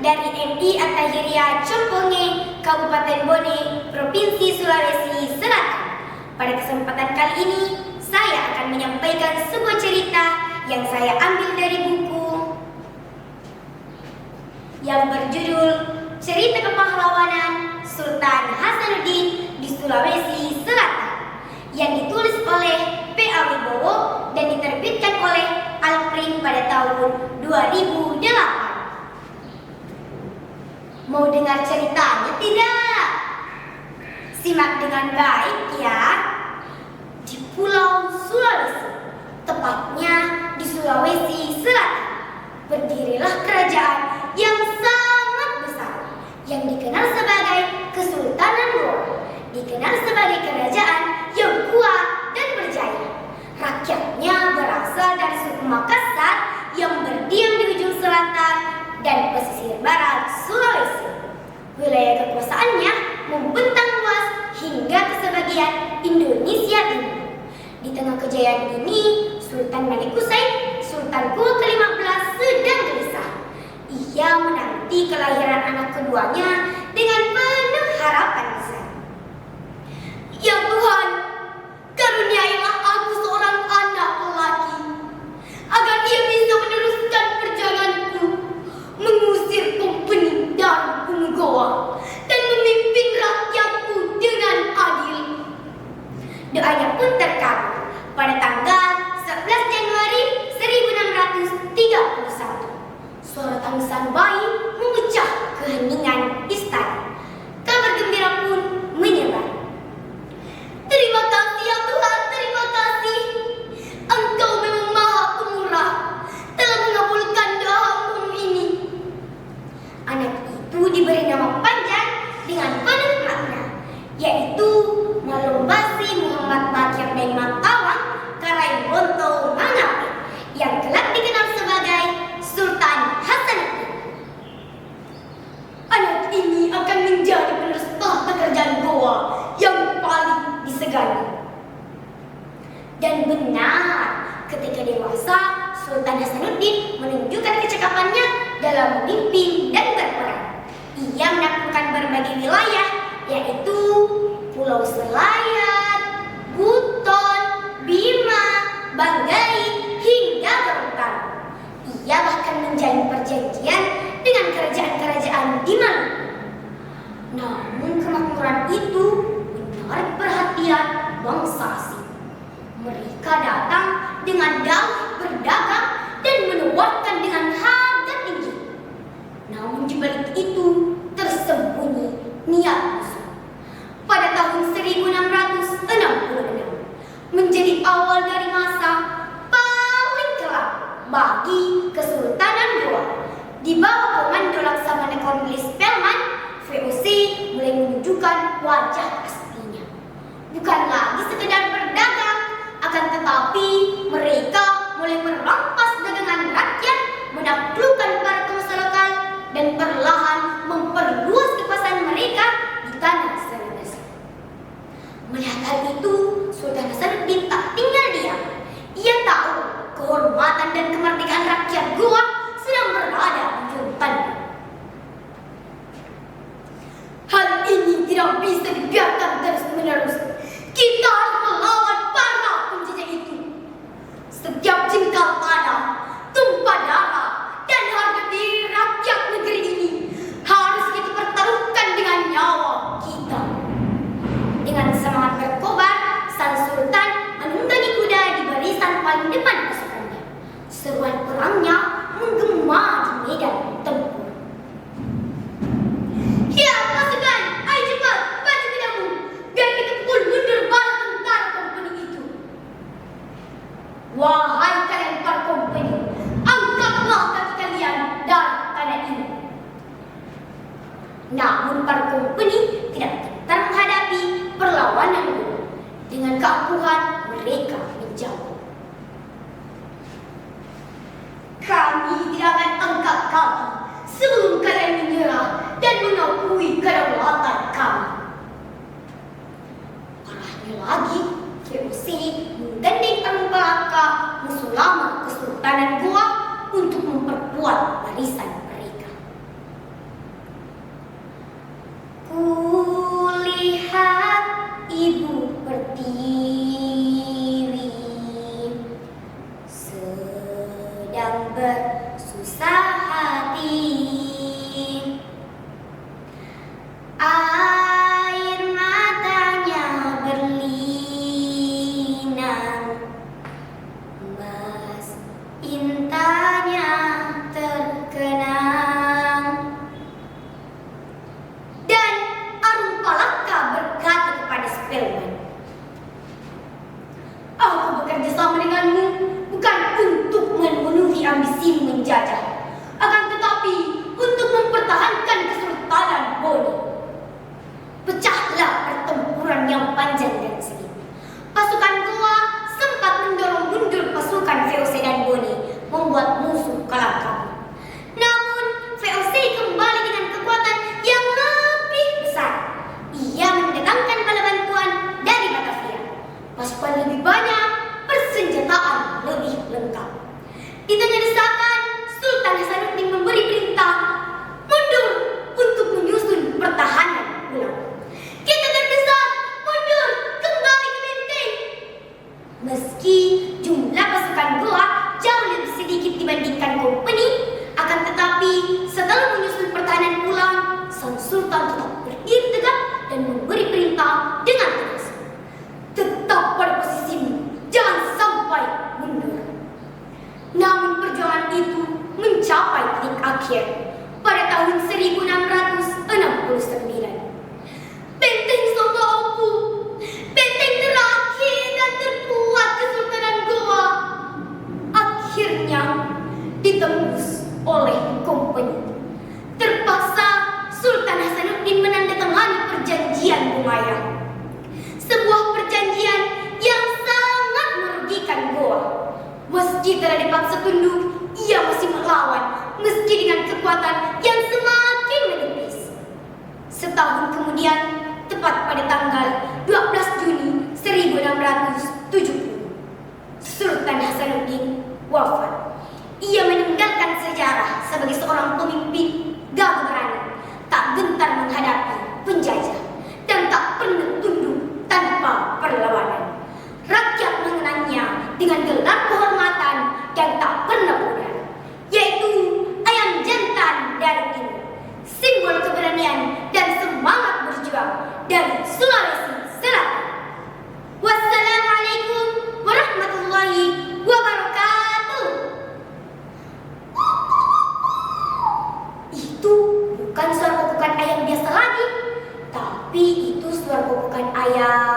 dari MI At-Tahiriyah Componge, Kabupaten Bone, Provinsi Sulawesi Selatan. Pada kesempatan kali ini, saya akan menyampaikan sebuah cerita yang saya ambil dari buku yang berjudul Cerita Kepahlawanan Sultan Hasanuddin di Sulawesi Selatan, yang ditulis oleh P.A. Wibowo dan diterbitkan oleh Alprint pada tahun 2008. Mau dengar ceritanya tidak? Simak dengan baik ya. Di Pulau Sulawesi, tepatnya di Sulawesi Selatan, berdirilah kerajaan yang sangat besar yang dikenal sebagai Kesultanan Goa. Dikenal sebagai kerajaan yang kuat dan berjaya. Rakyatnya berasal dari suku Makassar yang berdiam di ujung selatan dan pesisir barat Sulawesi. Wilayah kekuasaannya membentang luas hingga ke sebagian Indonesia Timur. Di tengah kejayaan ini, Sultan Malik Husain, Sultan Goa ke-15 sedang gelisah. Ia menanti kelahiran anak keduanya dengan penuh harapan besar. Ya Tuhan, karuniailah aku seorang anak lelaki, agar ia bisa meneruskan perjalananku, mengusir kompeni dan Goa, dan memimpin rakyatku dengan adil. Doanya pun terkabul pada tanggal 11 Januari 1631. Suara tangisan bayi memecah keheningan istana. Kabar gembira pun menyebar. Terima kasih ya Tuhan, terima kasih. Engkau memang Maha Pemurah, telah mengabulkan doaku ini. Anak itu diberi nama panjang dengan penuh makna, yaitu Malombasi Muhammad Bakir bin Matawang Karaibonto Mangapit, yang kelak dikenal sebagai Sultan Hasanuddin. Anak ini akan menjadi penerus tahta kerajaan Goa yang paling disegani. Dan benar, ketika dewasa, Sultan Hasanuddin menunjukkan kecakapannya dalam memimpin dan berperang. Ia menaklukkan berbagai wilayah, yaitu Pulau Selayar, Buton, Bima, Banggai, hingga Gorontalo. Ia bahkan menjalin perjanjian dengan kerajaan-kerajaan di Maluku. Namun kemakmuran itu menarik perhatian bangsa asing. Mereka datang dengan dalih berdagang dan menawarkan dengan harga tinggi. Namun di balik itu tersembunyi niat musuh. Pada tahun 1666 menjadi awal dari masa paling kelam bagi Kesultanan Goa. Di bawah komando Laksamana Cornelis Pelman, VOC mulai menunjukkan wajah aslinya. Bukan lagi sekedar berdagang, akan tetapi mereka mulai merampas dagangan rakyat, menaklukkan para pengusaha lokal, dan perlahan memperluas kekuasaan mereka di tanah Sulawesi. Melihat hal itu, Sultan Hasanuddin tak tinggal diam. Ia tahu kehormatan dan kemerdekaan rakyat Goa sedang berada di rentannya. Hal ini tidak bisa dibiarkan terus-menerus. Kita harus melawan para penjajah itu. Setiap jengkal tanah, tumpah darah, dan harga diri rakyat negeri ini harus kita pertaruhkan dengan nyawa kita. Dengan semangat berkobar, sang sultan menunggangi kuda di barisan paling depan pasukannya. Seruan perangnya menggema di medan tempur. Ya pasukan, ayo cepat, baju kudamu, biar kita pukul mundur bala tentara kompeni itu. Wahai kalian para kompeni, angkatlah kaki kalian dari tanah ini. Namun para kompeni tidak gentar menghadapi perlawanan itu. Dengan keangkuhan mereka menjawab, kami tidak akan angkat kaki sebelum kalian menyerah dan mengakui kedaulatan kami. Parahnya lagi, VOC menggandeng Agung Malaka, musuh lama Kesultanan Goa, untuk memperkuat barisan mereka. sedang bersusah hati. Air matanya berlinang, emas intanya terkenang. Dan Arunkalaka berkata kepada Spellman, "Aku bekerja sama denganmu bukan untuk memenuhi ambisi menjajah, akan tetapi untuk mempertahankan Kesultanan Boni." Pecahlah pertempuran yang panjang dan sengit. Pasukan Goa sempat mendorong mundur pasukan VOC dan Boni, membuat musuh kalah kabur. Namun VOC kembali dengan kekuatan yang lebih besar. Ia mendatangkan bala bantuan dari Batavia, pasukan lebih banyak, persenjataan lebih lengkap. Di tengah desakan, Sultan Hasanuddin memberi perintah mundur untuk menyusun pertahanan ulang. "Kita terdesak, mundur, kembali ke benteng." Meski jumlah pasukan Goa jauh lebih sedikit dibandingkan kompeni, akan tetapi setelah menyusun pertahanan ulang, sang Sultan tetap berdiri tegak dan memberi perintah dengan tegas, "Tetap pada posisimu, jangan sampai mundur." Namun perjuangan itu mencapai titik akhir pada tahun 1669. Benteng Songaopu, benteng terakhir dan terkuat Kesultanan Goa, akhirnya ditembus oleh kompeni. Terpaksa Sultan Hasanuddin menandatangani perjanjian Bungaya, sebuah perjanjian yang sangat merugikan Goa. Meski telah dipaksa tunduk, ia masih melawan meski dengan kekuatan yang semakin menipis. Setahun kemudian, tepat pada tanggal 12 Juni 1670, Sultan Hasanuddin wafat. Ia meninggalkan sejarah sebagai seorang pemimpin gagah berani, tak gentar menghadapi penjajah, dan tak pernah tunduk tanpa perlawanan. Rakyat mengenangnya dengan gelar kehormatan yang tak pernah pudar, yaitu ayam jantan dari timur, simbol keberanian dan semangat berjuang dari Sulawesi Selatan. Wassalamualaikum warahmatullahi wabarakatuh. Itu bukan suara kokokan ayam biasa lagi, tapi itu suara kokokan ayam